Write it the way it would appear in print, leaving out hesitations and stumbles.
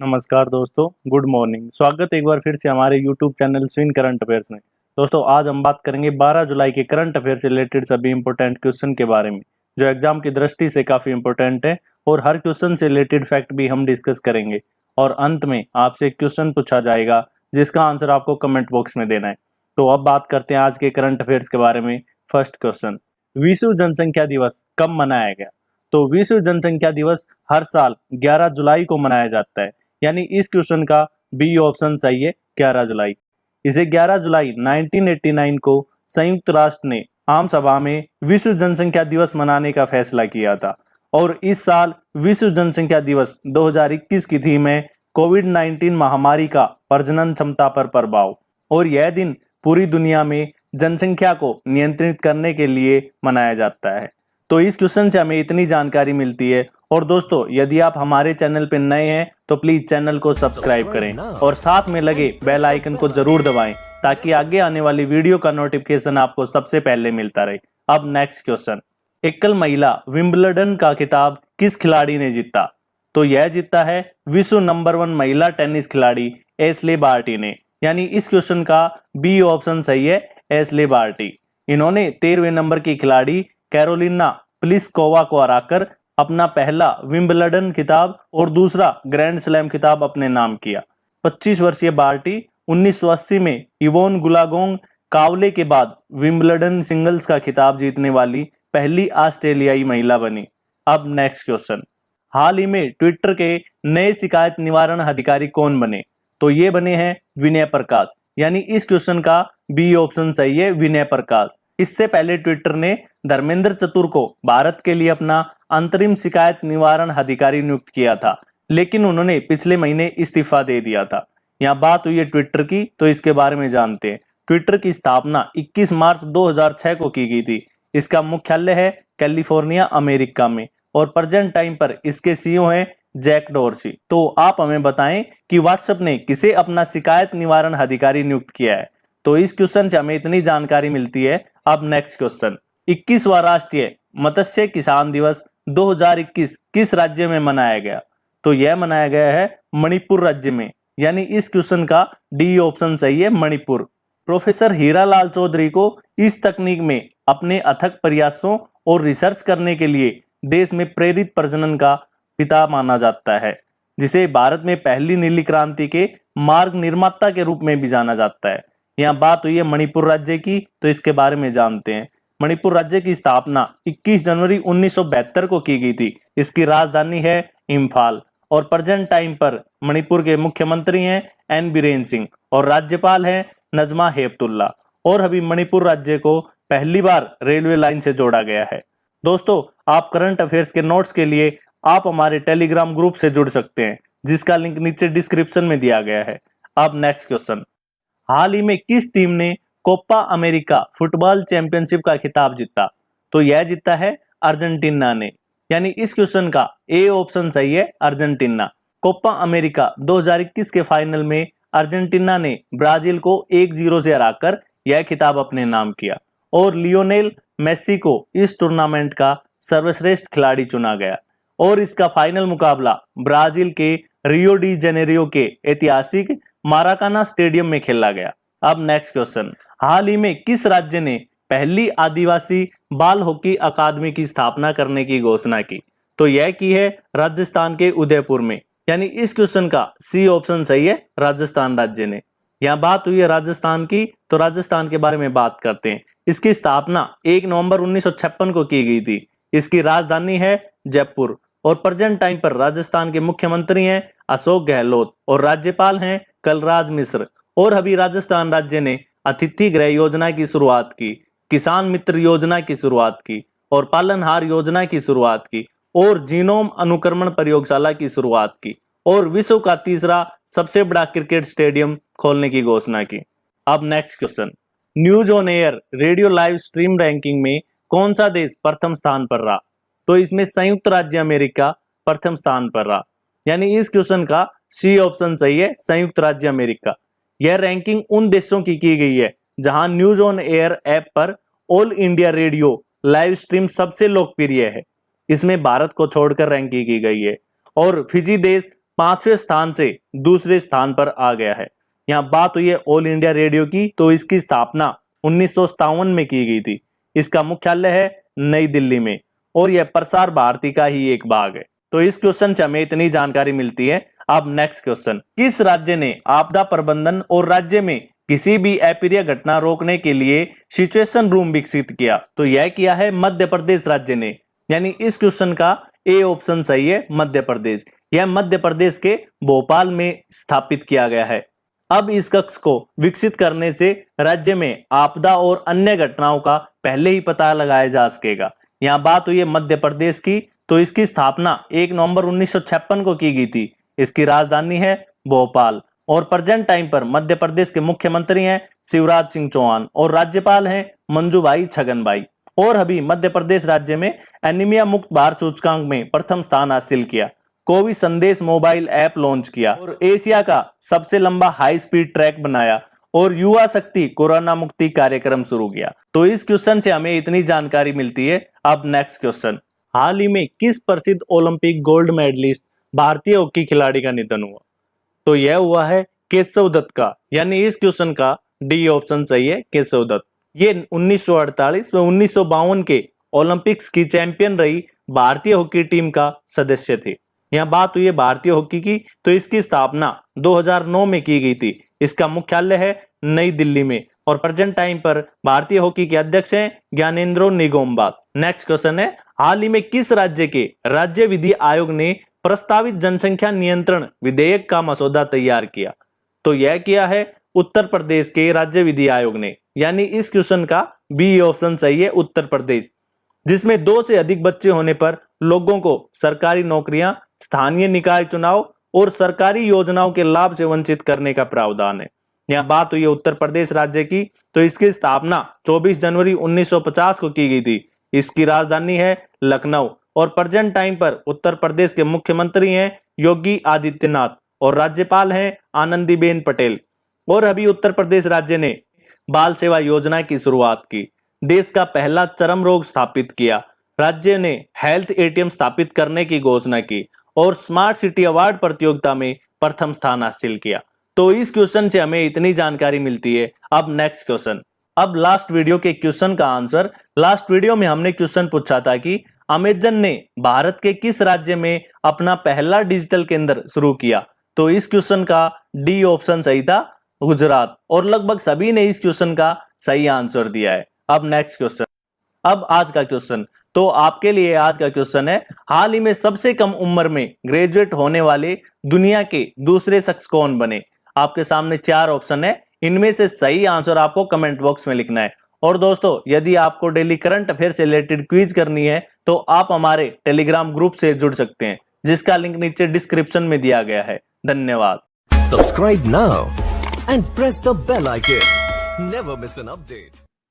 नमस्कार दोस्तों, good morning. स्वागत है एक बार फिर से हमारे यूट्यूब चैनल स्विन करंट अफेयर्स में। दोस्तों, आज हम बात करेंगे 12 जुलाई के करंट अफेयर से रिलेटेड सभी इंपॉर्टेंट क्वेश्चन के बारे में, जो एग्जाम की दृष्टि से काफी इंपॉर्टेंट है। और हर क्वेश्चन से रिलेटेड फैक्ट भी हम डिस्कस करेंगे। और अंत में आपसे एक क्वेश्चन पूछा जाएगा जिसका आंसर आपको कमेंट बॉक्स में देना है। तो अब बात करते हैं आज के करंट अफेयर्स के बारे में। फर्स्ट क्वेश्चन, विश्व जनसंख्या दिवस कब मनाया गया? तो विश्व जनसंख्या दिवस हर साल 11 जुलाई को मनाया जाता है। यानी इस क्वेश्चन का बी ऑप्शन सही है, 11 जुलाई। इसे 11 जुलाई 1989 को संयुक्त राष्ट्र ने आम सभा में विश्व जनसंख्या दिवस मनाने का फैसला किया था। और इस साल विश्व जनसंख्या दिवस 2021 की थीम है कोविड-19 महामारी का प्रजनन क्षमता पर प्रभाव। और यह दिन पूरी दुनिया में जनसंख्या को नियंत्रित करने के लिए मनाया जाता है। तो इस क्वेश्चन से हमें इतनी जानकारी मिलती है। और दोस्तों, यदि आप हमारे चैनल पर नए हैं तो प्लीज चैनल को सब्सक्राइब करें और साथ में लगे बेल आइकन को जरूर दबाएं, ताकि आगे आने वाली वीडियो का नोटिफिकेशन आपको सबसे पहले मिलता रहे। अब नेक्स्ट क्वेश्चन, एकल महिला विंबलडन का खिताब किस खिलाड़ी ने जीता? तो यह जीता है विश्व नंबर 1 महिला टेनिस खिलाड़ी एशले बार्टी ने। यानी इस क्वेश्चन का बी ऑप्शन सही है, एशले बार्टी। इन्होंने 13वें नंबर की खिलाड़ी कैरोलिना प्लिस्कोवा को हराकर अपना पहला विंबलडन खिताब और दूसरा ग्रैंड स्लैम खिताब अपने नाम किया। 25 वर्षीय बार्टी 1980 में इवोन गुलागोंग कावले के बाद विंबलडन सिंगल्स का खिताब जीतने वाली पहली ऑस्ट्रेलियाई महिला बनी। अब नेक्स्ट क्वेश्चन, हाल ही में ट्विटर के नए शिकायत निवारण अधिकारी कौन बने? तो ये बने हैं विनय प्रकाश। यानी इस क्वेश्चन का बी ऑप्शन सही है, विनय प्रकाश। इससे पहले ट्विटर ने धर्मेंद्र चतुर को भारत के लिए अपना अंतरिम शिकायत निवारण अधिकारी नियुक्त किया था, लेकिन उन्होंने पिछले महीने इस्तीफा दे दिया था। यहाँ बात हुई है ट्विटर की, तो इसके बारे में जानते हैं। ट्विटर की स्थापना 21 मार्च 2006 को की गई थी। इसका मुख्यालय है कैलिफोर्निया, अमेरिका में। और प्रेजेंट टाइम पर इसके सीईओ हैं जैक डोर्सी। तो आप हमें बताएं कि व्हाट्सएप ने किसे अपना शिकायत निवारण अधिकारी नियुक्त किया है? तो इस क्वेश्चन से हमें इतनी जानकारी मिलती है। अब नेक्स्ट क्वेश्चन, 21वां राष्ट्रीय मत्स्य किसान दिवस 2021 किस राज्य में मनाया गया? तो यह मनाया गया है मणिपुर राज्य में। यानी इस क्वेश्चन का डी ऑप्शन सही है, मणिपुर। प्रोफेसर हीरालाल चौधरी को इस तकनीक में अपने अथक प्रयासों और रिसर्च करने के लिए देश में प्रेरित प्रजनन का पिता माना जाता है, जिसे भारत में पहली नीली क्रांति के मार्ग निर्माता के रूप में भी जाना जाता है। यहाँ बात हुई है मणिपुर राज्य की, तो इसके बारे में जानते हैं। मणिपुर राज्य की स्थापना 21 जनवरी 1972 को की गई थी। इसकी राजधानी है इम्फाल। और प्रेजेंट टाइम पर मणिपुर के मुख्यमंत्री हैं एन बीरेन सिंह और राज्यपाल हैं नजमा हेपतुल्ला। और अभी मणिपुर राज्य को पहली बार रेलवे लाइन से जोड़ा गया है। दोस्तों, आप करंट अफेयर्स के नोट्स के लिए आप हमारे टेलीग्राम ग्रुप से जुड़ सकते हैं, जिसका लिंक नीचे डिस्क्रिप्शन में दिया गया है। अब नेक्स्ट क्वेश्चन, हाल ही में किस टीम ने कोपा अमेरिका फुटबॉल चैंपियनशिप का खिताब जीता? तो यह जीता है अर्जेंटीना ने। यानी इस क्वेश्चन का ए ऑप्शन सही है, अर्जेंटीना। कोपा अमेरिका 2021 के फाइनल में अर्जेंटीना ने ब्राजील को 1-0 से हराकर यह खिताब अपने नाम किया। और लियोनेल मेसी को इस टूर्नामेंट का सर्वश्रेष्ठ खिलाड़ी चुना गया। और इसका फाइनल मुकाबला ब्राजील के रियो डी जेनेरियो के ऐतिहासिक माराकाना स्टेडियम में खेला गया। अब नेक्स्ट क्वेश्चन, हाल ही में किस राज्य ने पहली आदिवासी बाल हॉकी अकादमी की स्थापना करने की घोषणा की? तो यह की है राजस्थान के उदयपुर में। यानी इस क्वेश्चन का सी ऑप्शन सही है, राजस्थान राज्य ने। यहाँ बात हुई है राजस्थान की, तो राजस्थान के बारे में बात करते हैं। इसकी स्थापना 1 नवंबर 1956 को की गई थी। इसकी राजधानी है जयपुर। और प्रेजेंट टाइम पर राजस्थान के मुख्यमंत्री हैं अशोक गहलोत और राज्यपाल हैं कलराज मिश्र। और अभी राजस्थान राज्य ने अतिथि गृह योजना की शुरुआत की, किसान मित्र योजना की शुरुआत की, और पालनहार योजना की शुरुआत की, और जीनोम अनुक्रमण प्रयोगशाला की शुरुआत की, और विश्व का तीसरा सबसे बड़ा क्रिकेट स्टेडियम खोलने की घोषणा की। अब next question, news on air radio live stream ranking में कौन सा देश प्रथम स्थान पर रहा? तो इसमें संयुक्त राज्य अमेरिका प्रथम स्थान पर रहा। यानी इस क्वेश्चन का सी ऑप्शन सही है, संयुक्त राज्य अमेरिका। यह रैंकिंग उन देशों की गई है जहां न्यूज ऑन एयर ऐप पर all India radio live stream सबसे लोकप्रिय है। इसमें भारत को छोड़कर रैंकिंग की गई है। और फिजी देश 5वें स्थान से दूसरे स्थान पर आ गया है। यहाँ बात हुई है ऑल इंडिया रेडियो की, तो इसकी स्थापना 1957 में की गई थी। इसका मुख्यालय है नई दिल्ली में और यह प्रसार भारती का ही एक भाग है। तो इस क्वेश्चन से हमें इतनी जानकारी मिलती है। अब नेक्स्ट क्वेश्चन, किस राज्य ने आपदा प्रबंधन और राज्य में किसी भी अप्रिय घटना रोकने के लिए सिचुएशन रूम विकसित किया? तो यह किया है मध्य प्रदेश राज्य ने, यानी इस क्वेश्चन का ए ऑप्शन सही है, मध्य प्रदेश। यह मध्य प्रदेश के भोपाल में स्थापित किया गया है। अब इस कक्ष को विकसित करने से राज्य में आपदा और अन्य घटनाओं का पहले ही पता लगाया जा सकेगा। यहाँ बात हुई है मध्य प्रदेश की, तो इसकी स्थापना 1 नवंबर 1956 को की गई थी। इसकी राजधानी है भोपाल और प्रेजेंट टाइम पर मध्य प्रदेश के मुख्यमंत्री हैं शिवराज सिंह चौहान और राज्यपाल हैं मंजूभाई छगनभाई। और अभी मध्य प्रदेश राज्य में एनीमिया मुक्त भारत सूचकांक में प्रथम स्थान हासिल किया। कोविड संदेश मोबाइल ऐप लॉन्च किया और एशिया का सबसे लंबा हाई स्पीड ट्रैक बनाया और युवा शक्ति कोरोना मुक्ति कार्यक्रम शुरू किया। तो इस क्वेश्चन से हमें इतनी जानकारी मिलती है। अब नेक्स्ट क्वेश्चन, हाल ही में किस प्रसिद्ध ओलंपिक गोल्ड मेडलिस्ट भारतीय हॉकी खिलाड़ी का निधन हुआ? तो यह हुआ है केशव दत्त का, यानी इस क्वेश्चन का डी ऑप्शन सही है, केशव दत्त। ये 1948 व 1952 के ओलंपिक्स की चैंपियन रही भारतीय हॉकी टीम का सदस्य थे। यहाँ बात हुई है भारतीय हॉकी की, तो इसकी स्थापना 2009 में की गई थी। इसका मुख्यालय है नई दिल्ली में और प्रेजेंट टाइम पर भारतीय हॉकी के अध्यक्ष हैं ज्ञानेंद्रो निगोम्बास। नेक्स्ट क्वेश्चन है, हाल ही में किस राज्य के राज्य विधि आयोग ने प्रस्तावित जनसंख्या नियंत्रण विधेयक का मसौदा तैयार किया? तो यह किया है उत्तर प्रदेश के राज्य विधि आयोग ने, यानी इस क्वेश्चन का बी ऑप्शन सही है, उत्तर प्रदेश, जिसमें 2 से अधिक बच्चे होने पर लोगों को सरकारी नौकरियां, स्थानीय निकाय चुनाव और सरकारी योजनाओं के लाभ से वंचित करने का प्रावधान है। यहाँ बात हुई है उत्तर प्रदेश राज्य की, तो इसकी स्थापना 24 जनवरी 1950 को की गई थी। इसकी राजधानी है लखनऊ और प्रेजेंट टाइम पर उत्तर प्रदेश के मुख्यमंत्री हैं योगी आदित्यनाथ और राज्यपाल हैं आनंदीबेन पटेल। और अभी उत्तर प्रदेश राज्य ने बाल सेवा योजना की शुरुआत की, देश का पहला चरम रोग स्थापित किया, राज्य ने हेल्थ एटीएम स्थापित करने की घोषणा की और स्मार्ट सिटी अवार्ड प्रतियोगिता में प्रथम स्थान हासिल किया। तो इस क्वेश्चन से हमें इतनी जानकारी मिलती है। अब नेक्स्ट क्वेश्चन, अब लास्ट वीडियो के क्वेश्चन का आंसर, लास्ट वीडियो में हमने क्वेश्चन पूछा था कि अमेजन ने भारत के किस राज्य में अपना पहला डिजिटल केंद्र शुरू किया? तो इस क्वेश्चन का डी ऑप्शन सही था, गुजरात, और लगभग सभी ने इस क्वेश्चन का सही आंसर दिया है। अब नेक्स्ट क्वेश्चन, अब आज का क्वेश्चन, तो आपके लिए आज का क्वेश्चन है, हाल ही में सबसे कम उम्र में ग्रेजुएट होने वाले दुनिया के दूसरे शख्स कौन बने? आपके सामने 4 ऑप्शन है, इनमें से सही आंसर आपको कमेंट बॉक्स में लिखना है। और दोस्तों, यदि आपको डेली करंट अफेयर से रिलेटेड क्विज करनी है तो आप हमारे टेलीग्राम ग्रुप से जुड़ सकते हैं, जिसका लिंक नीचे डिस्क्रिप्शन में दिया गया है। धन्यवाद। Subscribe now and press the bell icon. Never miss an update.